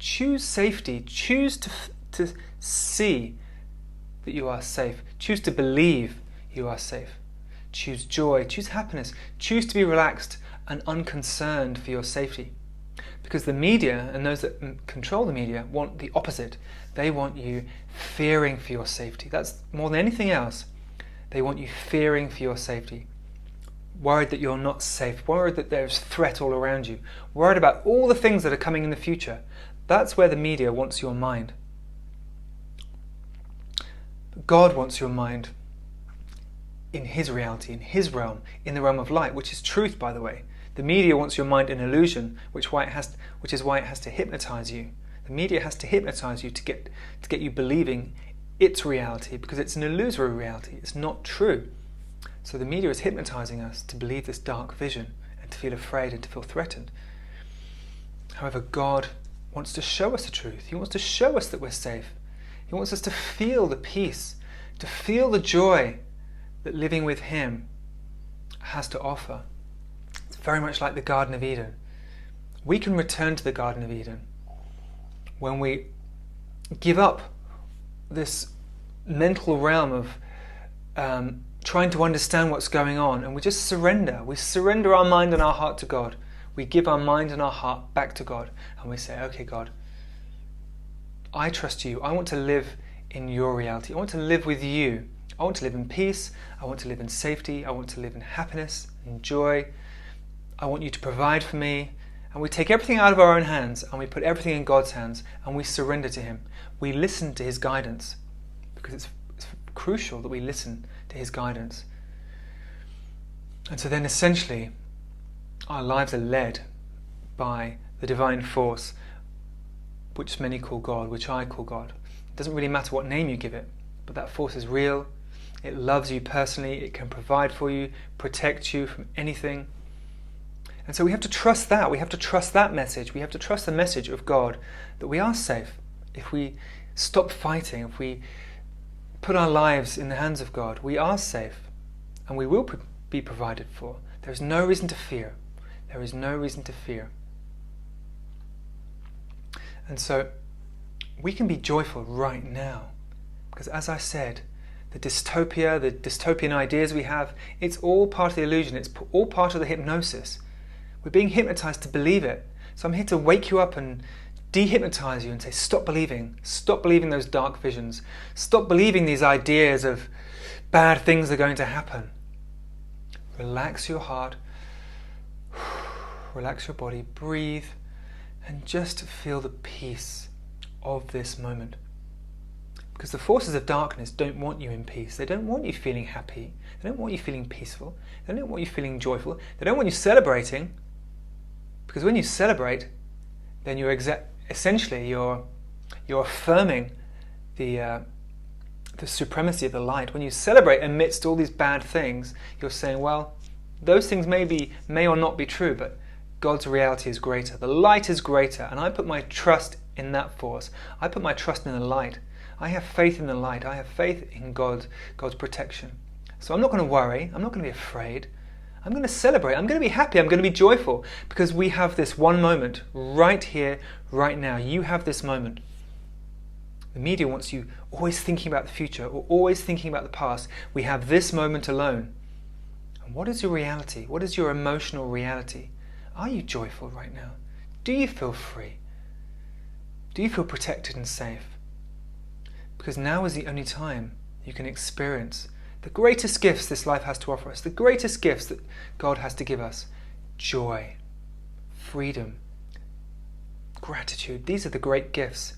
Choose safety. Choose to see that you are safe. Choose to believe you are safe. Choose joy. Choose happiness. Choose to be relaxed and unconcerned for your safety. Because the media and those that control the media want the opposite. They want you fearing for your safety. That's more than anything else. They want you fearing for your safety. Worried that you're not safe. Worried that there's threat all around you. Worried about all the things that are coming in the future. That's where the media wants your mind. God wants your mind in His reality, in His realm, in the realm of light, which is truth, by the way. The media wants your mind in illusion, which is why it has to hypnotize you. The media has to hypnotize you to get you believing its reality, because it's an illusory reality. It's not true. So the media is hypnotizing us to believe this dark vision and to feel afraid and to feel threatened. However, God wants to show us the truth. He wants to show us that we're safe. He wants us to feel the peace, to feel the joy that living with Him has to offer. It's very much like the Garden of Eden. We can return to the Garden of Eden when we give up this mental realm of trying to understand what's going on, and we just surrender. We surrender our mind and our heart to God. We give our mind and our heart back to God, and we say, okay, God, I trust you. I want to live in your reality. I want to live with you. I want to live in peace. I want to live in safety. I want to live in happiness and joy. I want you to provide for me. And we take everything out of our own hands and we put everything in God's hands and we surrender to Him. We listen to His guidance, because it's crucial that we listen to His guidance. And so then essentially our lives are led by the divine force, which many call God, which I call God. It doesn't really matter what name you give it, but that force is real. It loves you personally. It can provide for you, protect you from anything. And so we have to trust that. We have to trust that message. We have to trust the message of God that we are safe. If we stop fighting, if we put our lives in the hands of God, we are safe and we will be provided for. There is no reason to fear. There is no reason to fear. And so we can be joyful right now, because as I said, the dystopia, the dystopian ideas we have, it's all part of the illusion. It's all part of the hypnosis. We're being hypnotized to believe it. So I'm here to wake you up and dehypnotize you and say, stop believing. Stop believing those dark visions. Stop believing these ideas of bad things are going to happen. Relax your heart. Relax your body. Breathe. And just feel the peace of this moment. Because the forces of darkness don't want you in peace. They don't want you feeling happy. They don't want you feeling peaceful. They don't want you feeling joyful. They don't want you celebrating. Because when you celebrate, then you're essentially you're affirming the supremacy of the light. When you celebrate amidst all these bad things, you're saying, well, those things may or not be true, but God's reality is greater. The light is greater, and I put my trust in that force. I put my trust in the light. I have faith in the light. I have faith in God's protection. So I'm not going to worry. I'm not going to be afraid. I'm going to celebrate. I'm going to be happy. I'm going to be joyful, because we have this one moment right here, right now. You have this moment. The media wants you always thinking about the future or always thinking about the past. We have this moment alone. And what is your reality? What is your emotional reality? Are you joyful right now? Do you feel free? Do you feel protected and safe? Because now is the only time you can experience the greatest gifts this life has to offer us, the greatest gifts that God has to give us. Joy, freedom, gratitude. These are the great gifts.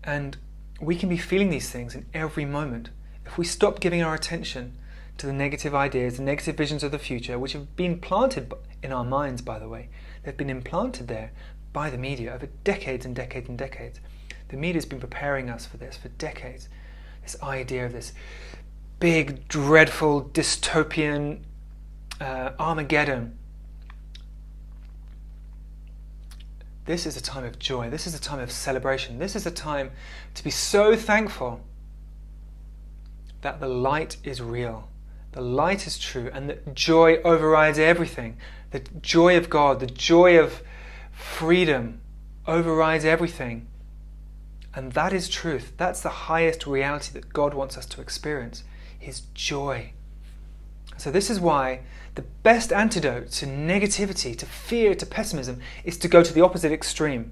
And we can be feeling these things in every moment. If we stop giving our attention to the negative ideas, the negative visions of the future, which have been planted in our minds, by the way. They've been implanted there by the media over decades and decades and decades. The media has been preparing us for this for decades. This idea of this big, dreadful, dystopian Armageddon. This is a time of joy. This is a time of celebration. This is a time to be so thankful that the light is real. The light is true, and that joy overrides everything. The joy of God, the joy of freedom, overrides everything. And that is truth. That's the highest reality that God wants us to experience, His joy. So this is why the best antidote to negativity, to fear, to pessimism is to go to the opposite extreme,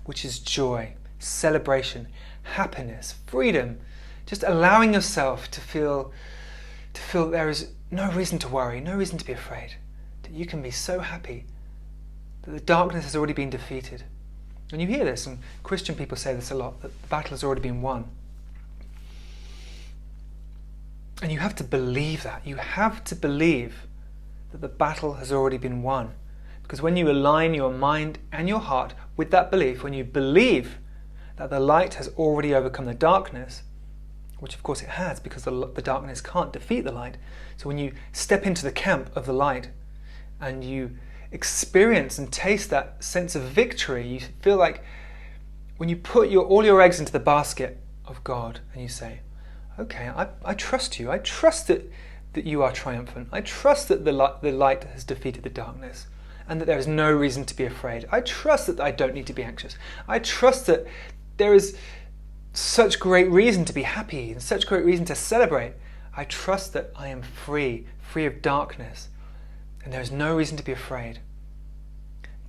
which is joy, celebration, happiness, freedom, just allowing yourself to feel there is no reason to worry, no reason to be afraid, that you can be so happy that the darkness has already been defeated. And you hear this, and Christian people say this a lot, that the battle has already been won. And you have to believe that. You have to believe that the battle has already been won. Because when you align your mind and your heart with that belief, when you believe that the light has already overcome the darkness, which of course it has, because the darkness can't defeat the light. So when you step into the camp of the light and you experience and taste that sense of victory, you feel like when you put all your eggs into the basket of God and you say, okay, I trust you. I trust that you are triumphant. I trust that the light has defeated the darkness and that there is no reason to be afraid. I trust that I don't need to be anxious. I trust that there is such great reason to be happy and such great reason to celebrate. I trust that I am free of darkness, and there is no reason to be afraid.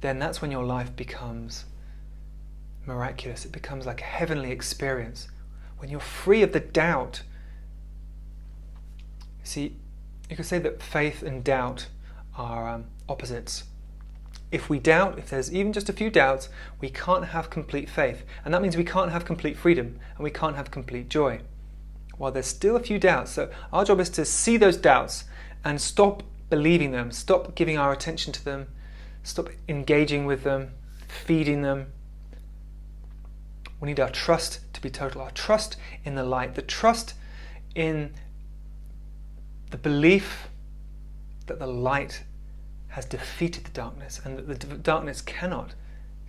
Then that's when your life becomes miraculous. It becomes like a heavenly experience. When you're free of the doubt. See, you could say that faith and doubt are opposites. If we doubt, if there's even just a few doubts, we can't have complete faith. And that means we can't have complete freedom and we can't have complete joy. While there's still a few doubts. So our job is to see those doubts and stop believing them, stop giving our attention to them, stop engaging with them, feeding them. We need our trust to be total, our trust in the light, the trust in the belief that the light has defeated the darkness and that the darkness cannot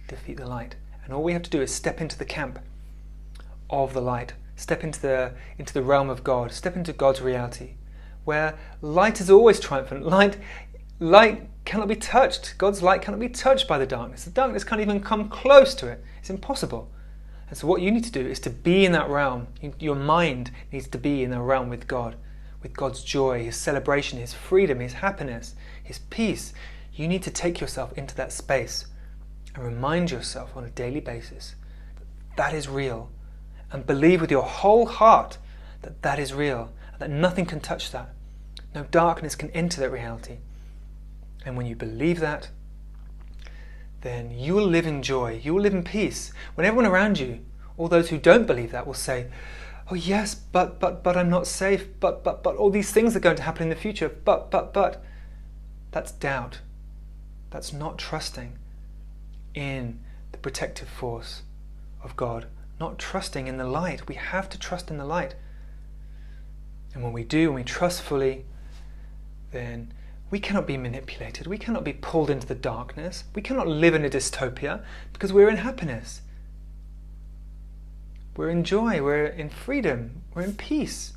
defeat the light. And all we have to do is step into the camp of the light, step into the realm of God, step into God's reality, where light is always triumphant. Light cannot be touched. God's light cannot be touched by the darkness. The darkness can't even come close to it. It's impossible. And so what you need to do is to be in that realm. Your mind needs to be in the realm with God, with God's joy, His celebration, His freedom, His happiness, His peace. You need to take yourself into that space and remind yourself on a daily basis that is real, and believe with your whole heart that that is real, and that nothing can touch that. No darkness can enter that reality. And when you believe that, then you will live in joy, you will live in peace. When everyone around you, all those who don't believe that, will say, oh yes, but I'm not safe, but all these things are going to happen in the future, but. That's doubt. That's not trusting in the protective force of God, not trusting in the light. We have to trust in the light. And when we do, when we trust fully, then we cannot be manipulated. We cannot be pulled into the darkness. We cannot live in a dystopia because we're in happiness. We're in joy. We're in freedom. We're in peace.